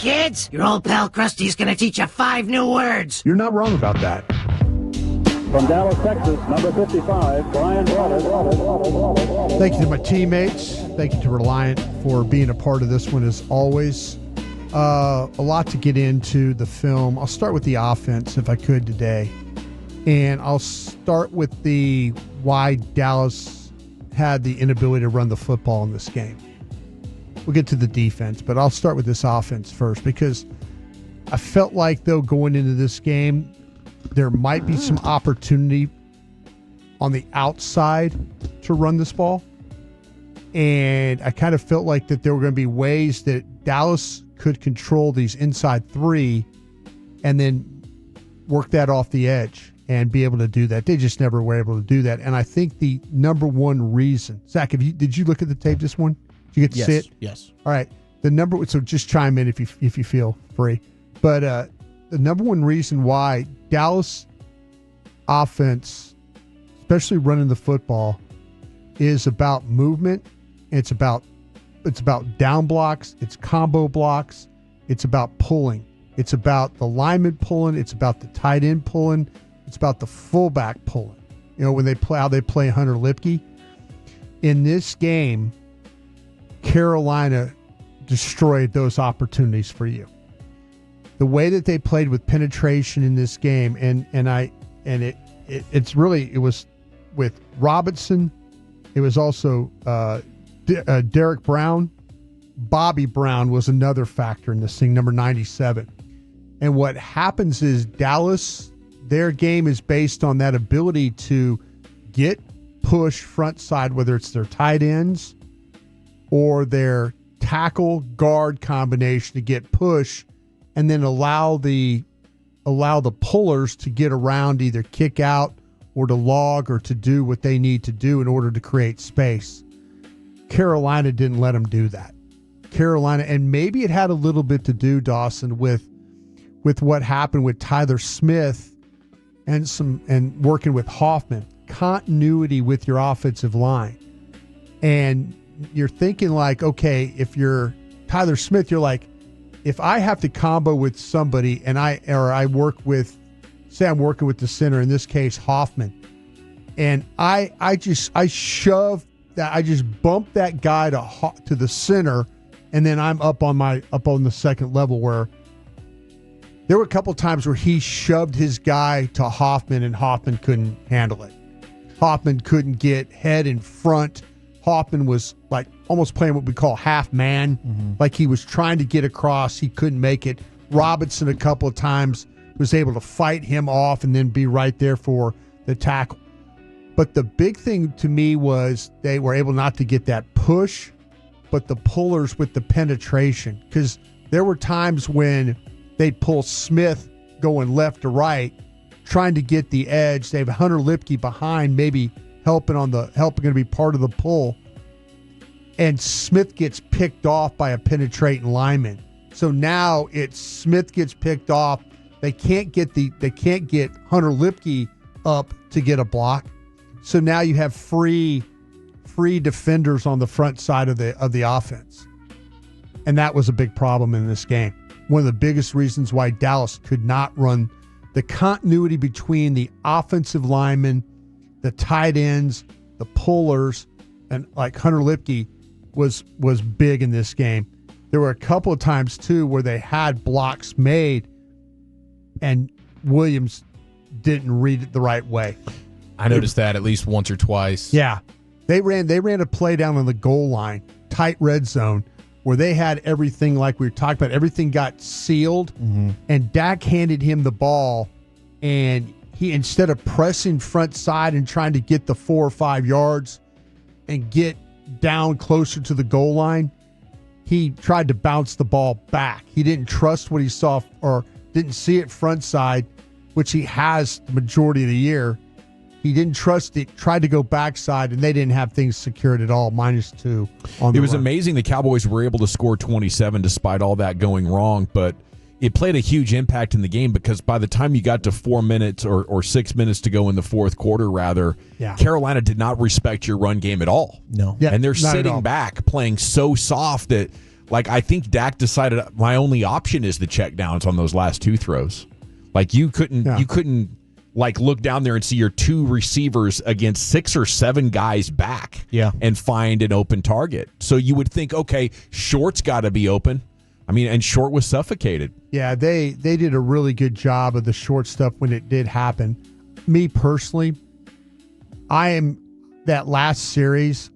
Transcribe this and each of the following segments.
kids. Your old pal Krusty's gonna teach you 5 new words. You're not wrong about that. From Dallas, Texas, number 55, Bryan Broaddus. Thank you to my teammates. Thank you to Reliant for being a part of this one as always. A lot to get into the film. I'll start with the offense if I could today. And I'll start with the why Dallas had the inability to run the football in this game. We'll get to the defense, but I'll start with this offense first because I felt like, though, going into this game, there might be some opportunity on the outside to run this ball. And I kind of felt like that there were going to be ways that Dallas could control these inside three and then work that off the edge and be able to do that. They just never were able to do that. And I think the number one reason, Zach, did you look at the tape this one? Did you get to see it? Yes. All right. So just chime in if you feel free. But the number one reason why Dallas offense, especially running the football, is about movement. It's about down blocks. It's combo blocks. It's about pulling. It's about the lineman pulling. It's about the tight end pulling. It's about the fullback pulling. You know, when they play, how they play Hunter Lipke. In this game, Carolina destroyed those opportunities for you. The way that they played with penetration in this game, it was with Robinson. It was also Derek Brown. Bobby Brown was another factor in this thing, number 97. And what happens is Dallas, their game is based on that ability to get push front side, whether it's their tight ends or their tackle guard combination to get push, and then allow the pullers to get around, either kick out or to log or to do what they need to do in order to create space. Carolina didn't let them do that. Carolina, and maybe it had a little bit to do, Dawson, with what happened with Tyler Smith and working with Hoffman. Continuity with your offensive line. And you're thinking like, okay, if you're Tyler Smith, you're like, if I have to combo with somebody and I'm working with the center, in this case Hoffman, and I just bump that guy to the center, and then I'm up on the second level, where there were a couple times where he shoved his guy to Hoffman and Hoffman couldn't handle it. Hoffman couldn't get head in front. Hoffman was like almost playing what we call half man, like he was trying to get across. He couldn't make it. Robinson a couple of times was able to fight him off and then be right there for the tackle. But the big thing to me was they were able not to get that push, but the pullers with the penetration. Because there were times when they'd pull Smith going left to right, trying to get the edge. They have Hunter Lipke behind, maybe helping to be part of the pull. And Smith gets picked off by a penetrating lineman. So now it's Smith gets picked off. They can't get Hunter Lipke up to get a block. So now you have free defenders on the front side of the offense. And that was a big problem in this game. One of the biggest reasons why Dallas could not run, the continuity between the offensive linemen, the tight ends, the pullers, and like Hunter Lipke was big in this game. There were a couple of times too where they had blocks made and Williams didn't read it the right way. I noticed that at least once or twice. Yeah. They ran a play down on the goal line, tight red zone, where they had everything like we were talking about. Everything got sealed, and Dak handed him the ball, and he, instead of pressing front side and trying to get the 4 or 5 yards and get down closer to the goal line, he tried to bounce the ball back. He didn't trust what he saw or didn't see it front side, which he has the majority of the year. He didn't trust it, tried to go backside, and they didn't have things secured at all, -2 on the It was run. amazing the Cowboys were able to score 27 despite all that going wrong, but it played a huge impact in the game because by the time you got to 4 minutes or 6 minutes to go in the fourth quarter, Carolina did not respect your run game at all. No. Yeah, and they're not at all. sitting back playing so soft that Like, I think Dak decided my only option is the check downs on those last two throws. Like, you couldn't like look down there and see your two receivers against 6 or 7 guys back and find an open target. So you would think, okay, Short's got to be open. I mean, and Short was suffocated. Yeah, they did a really good job of the short stuff when it did happen. Me personally, that last series,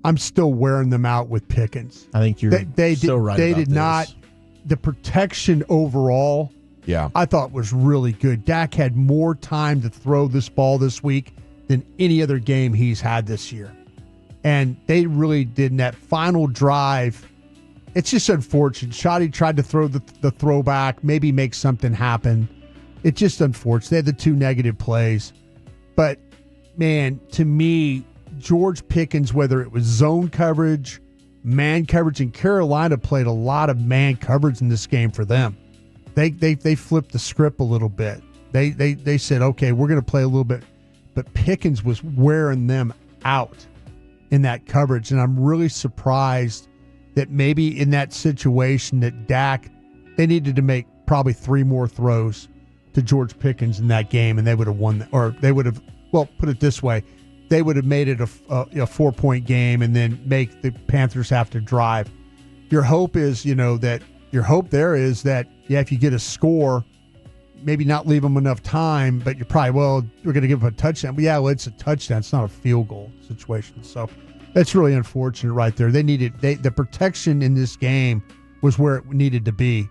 I'm still wearing them out with Pickens. I think you're right. They did not. The protection overall, I thought was really good. Dak had more time to throw this ball this week than any other game he's had this year. And they really did in that final drive. It's just unfortunate. Shoddy tried to throw the throwback, maybe make something happen. It's just unfortunate. They had the 2 negative plays. But, man, to me, George Pickens, whether it was zone coverage, man coverage, and Carolina played a lot of man coverage in this game for them. They flipped the script a little bit. They said, okay, we're going to play a little bit. But Pickens was wearing them out in that coverage. And I'm really surprised that maybe in that situation that Dak, they needed to make probably 3 more throws to George Pickens in that game, and they would have won. Or they would have, well, put it this way, they would have made it a 4-point game and then make the Panthers have to drive. Your hope is, your hope there is that, if you get a score, maybe not leave them enough time, but you're probably, we're going to give them a touchdown. But it's a touchdown. It's not a field goal situation. So that's really unfortunate right there. The protection in this game was where it needed to be.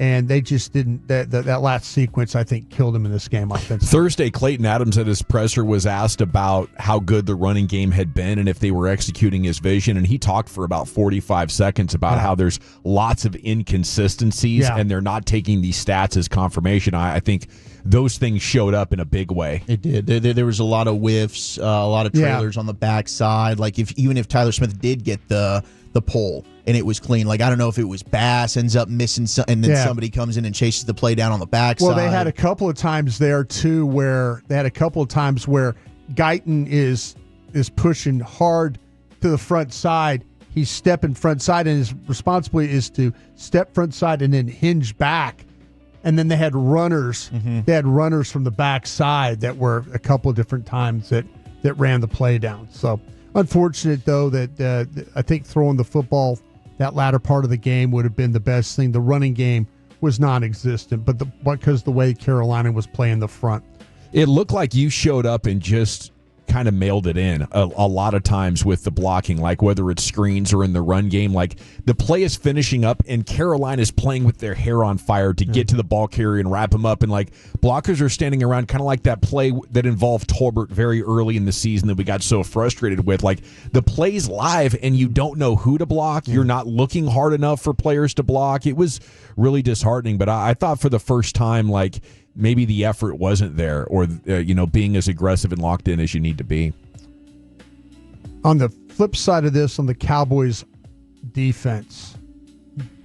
And they just didn't. That last sequence, I think, killed him in this game offensively. Thursday, Clayton Adams at his presser was asked about how good the running game had been and if they were executing his vision. And he talked for about 45 seconds about how there's lots of inconsistencies and they're not taking these stats as confirmation. I think those things showed up in a big way. It did. There was a lot of whiffs, a lot of trailers on the backside. Like even if Tyler Smith did get the pull and it was clean, like I don't know if it was Bass ends up missing and then somebody comes in and chases the play down on the backside. Well, they had a couple of times there too where Guyton is pushing hard to the front side. He's stepping front side, and his responsibility is to step front side and then hinge back. And then they had runners. Mm-hmm. They had runners from the backside that were a couple of different times that ran the play down. So unfortunate, though, that I think throwing the football that latter part of the game would have been the best thing. The running game was non-existent, but because the way Carolina was playing the front. It looked like you showed up and just kind of mailed it in a lot of times with the blocking, like whether it's screens or in the run game. Like the play is finishing up and Carolina's playing with their hair on fire to get to the ball carrier and wrap him up. And like blockers are standing around, kind of like that play that involved Tolbert very early in the season that we got so frustrated with. Like the play's live and you don't know who to block. You're not looking hard enough for players to block. It was really disheartening, but I thought for the first time, like, maybe the effort wasn't there or, being as aggressive and locked in as you need to be. On the flip side of this, on the Cowboys defense,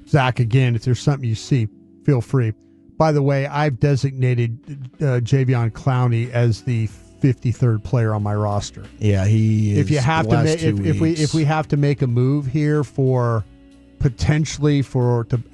Zach, again, if there's something you see, feel free. By the way, I've designated Javion Clowney as the 53rd player on my roster. Yeah, he is. If you have to make, if we have to make a move here to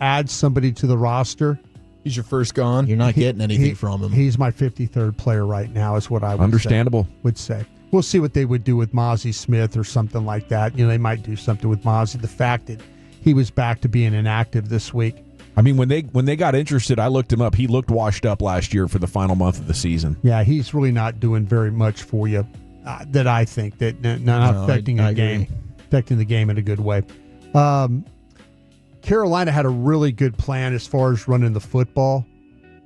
add somebody to the roster, he's your first gone. You're not getting anything from him. He's my 53rd player right now, is what I would say. We'll see what they would do with Mozzie Smith or something like that. They might do something with Mozzie. The fact that he was back to being inactive this week. I mean, when they got interested, I looked him up. He looked washed up last year for the final month of the season. Yeah, he's really not doing very much for you. That I think that not affecting the game in a good way. Carolina had a really good plan as far as running the football,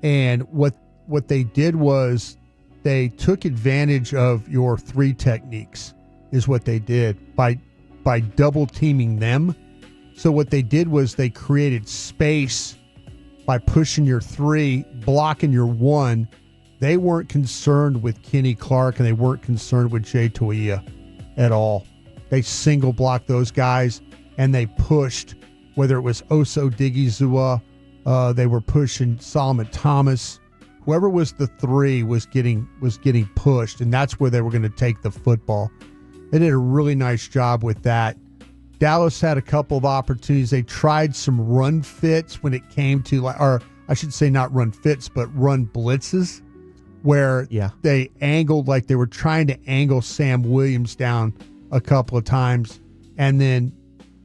and what they did was they took advantage of your 3 techniques is what they did by double teaming them. So what they did was they created space by pushing your 3, blocking your 1. They weren't concerned with Kenny Clark and they weren't concerned with Jay Toia at all. They single blocked those guys and they pushed. Whether it was Oso Digizua, they were pushing Solomon Thomas. Whoever was the 3 was getting pushed, and that's where they were going to take the football. They did a really nice job with that. Dallas had a couple of opportunities. They tried some run fits when it came to, or I should say not run fits, but run blitzes, where they angled, like they were trying to angle Sam Williams down a couple of times and then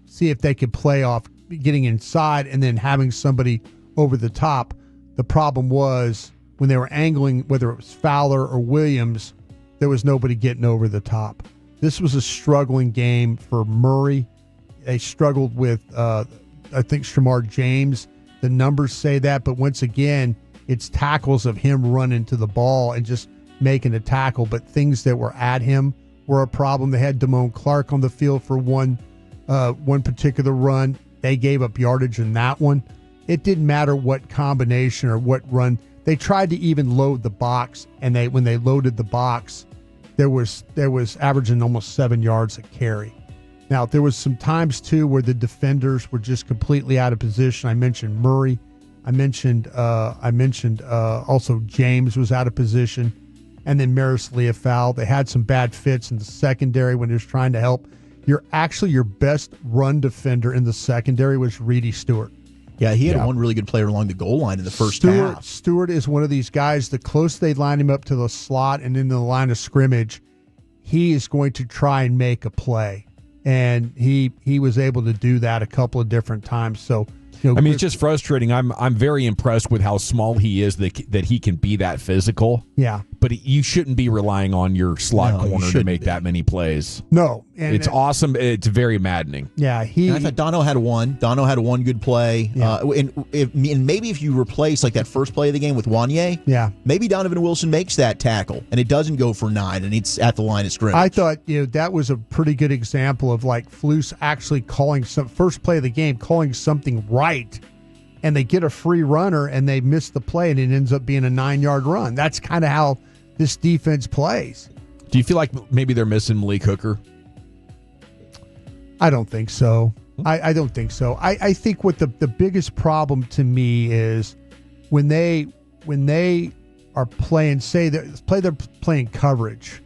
see if they could play off getting inside and then having somebody over the top. The problem was when they were angling, whether it was Fowler or Williams, there was nobody getting over the top. This was a struggling game for Murray. They struggled with, I think, Shamar James. The numbers say that, but once again, it's tackles of him running to the ball and just making a tackle, but things that were at him were a problem. They had Damone Clark on the field for one particular run. They gave up yardage in that one. It didn't matter what combination or what run. They tried to even load the box, and when they loaded the box, there was averaging almost 7 yards a carry. Now, there was some times, too, where the defenders were just completely out of position. I mentioned Murray. I mentioned also James was out of position. And then Maris Leofau. They had some bad fits in the secondary when he was trying to help. Your best run defender in the secondary was Reedy Stewart. Yeah, he had one really good player along the goal line in the first half. Stewart is one of these guys, the closer they line him up to the slot and in the line of scrimmage, he is going to try and make a play. And he was able to do that a couple of different times. So, it's just frustrating. I'm very impressed with how small he is that he can be that physical. Yeah. But you shouldn't be relying on your slot corner to make that many plays. No. It's awesome. It's very maddening. Yeah. And I thought Dono had one. Dono had one good play. Yeah. And maybe if you replace like that first play of the game with Wanye, maybe Donovan Wilson makes that tackle and it doesn't go for 9 and it's at the line of scrimmage. I thought that was a pretty good example of like Flus actually calling first play of the game, calling something right. And they get a free runner and they miss the play and it ends up being a 9-yard run. That's kind of how this defense plays. Do you feel like maybe they're missing Malik Hooker? I don't think so. I don't think so. I think what the biggest problem to me is when they are playing, they're playing coverage.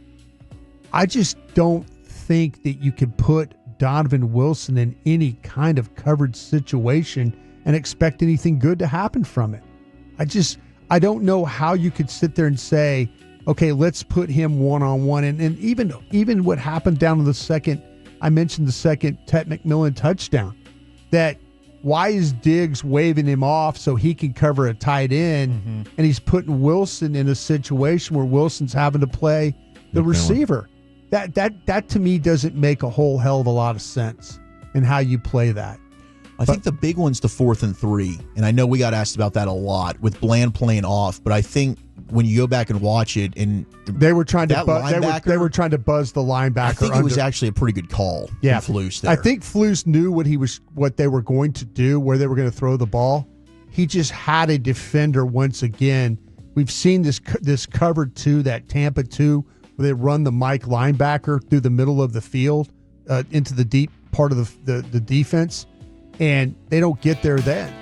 I just don't think that you can put Donovan Wilson in any kind of coverage situation and expect anything good to happen from it. I don't know how you could sit there and say, okay, let's put him one-on-one. And even what happened down in the second, I mentioned the second Ted McMillan touchdown, that why is Diggs waving him off so he can cover a tight end, and he's putting Wilson in a situation where Wilson's having to play the receiver? That to me doesn't make a whole hell of a lot of sense in how you play that. I think the big one's the 4th and 3, and I know we got asked about that a lot with Bland playing off. But I think when you go back and watch it, and they were trying to they were trying to buzz the linebacker. I think it was actually a pretty good call. Yeah, from Flus there. I think Flus knew what they were going to do, where they were going to throw the ball. He just had a defender once again. We've seen this cover 2, that Tampa 2, where they run the Mike linebacker through the middle of the field into the deep part of the defense. And they don't get there then.